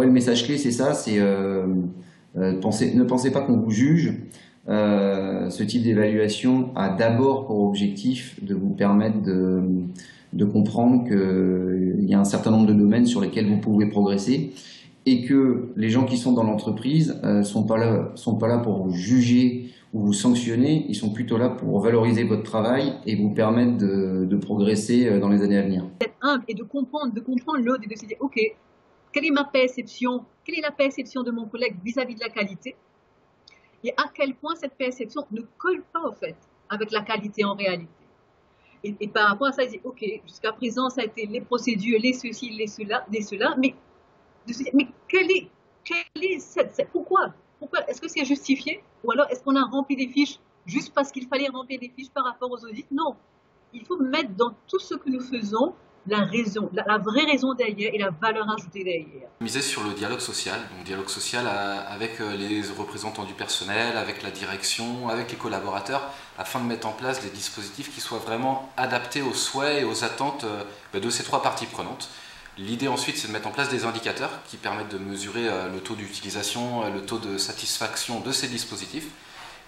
Ouais, le message clé, c'est ça, c'est ne pensez pas qu'on vous juge. Ce type d'évaluation a d'abord pour objectif de vous permettre de comprendre qu'il y a un certain nombre de domaines sur lesquels vous pouvez progresser et que les gens qui sont dans l'entreprise sont pas là pour vous juger ou vous sanctionner, ils sont plutôt là pour valoriser votre travail et vous permettre de progresser dans les années à venir. D'être humble et de comprendre l'autre et de se dire, ok, quelle est ma perception, quelle est la perception de mon collègue vis-à-vis de la qualité et à quel point cette perception ne colle pas en fait avec la qualité en réalité. Et par rapport à ça, il dit, ok, jusqu'à présent, ça a été les procédures, les ceci, les cela, mais pourquoi est-ce que c'est justifié ou alors est-ce qu'on a rempli des fiches juste parce qu'il fallait remplir des fiches par rapport aux audits? Non, il faut mettre dans tout ce que nous faisons la raison, la vraie raison derrière et la valeur ajoutée derrière. Miser sur le dialogue social, donc dialogue social avec les représentants du personnel, avec la direction, avec les collaborateurs, afin de mettre en place des dispositifs qui soient vraiment adaptés aux souhaits et aux attentes de ces trois parties prenantes. L'idée ensuite, c'est de mettre en place des indicateurs qui permettent de mesurer le taux d'utilisation, le taux de satisfaction de ces dispositifs,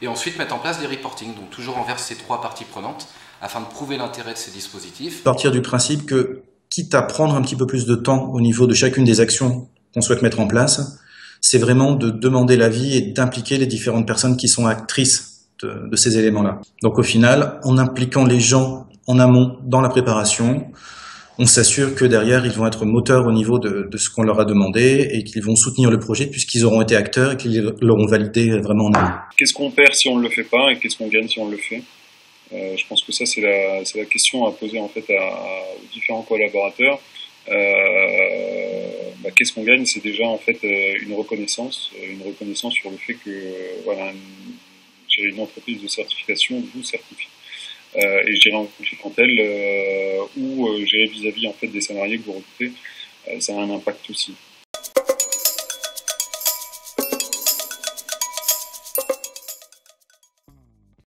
et ensuite mettre en place des reporting, donc toujours envers ces trois parties prenantes, afin de prouver l'intérêt de ces dispositifs. Partir du principe que, quitte à prendre un petit peu plus de temps au niveau de chacune des actions qu'on souhaite mettre en place, c'est vraiment de demander l'avis et d'impliquer les différentes personnes qui sont actrices de ces éléments-là. Donc au final, en impliquant les gens en amont dans la préparation, on s'assure que derrière, ils vont être moteurs au niveau de ce qu'on leur a demandé et qu'ils vont soutenir le projet puisqu'ils auront été acteurs et qu'ils l'auront validé vraiment en amont. Qu'est-ce qu'on perd si on ne le fait pas et qu'est-ce qu'on gagne si on le fait? Je pense que ça, c'est la question à poser en fait aux différents collaborateurs. Qu'est-ce qu'on gagne? C'est déjà en fait une reconnaissance sur le fait que voilà, gérer une entreprise de certification vous certifie. Et gérer en clientèle ou gérer vis-à-vis en fait des salariés que vous recrutez, ça a un impact aussi.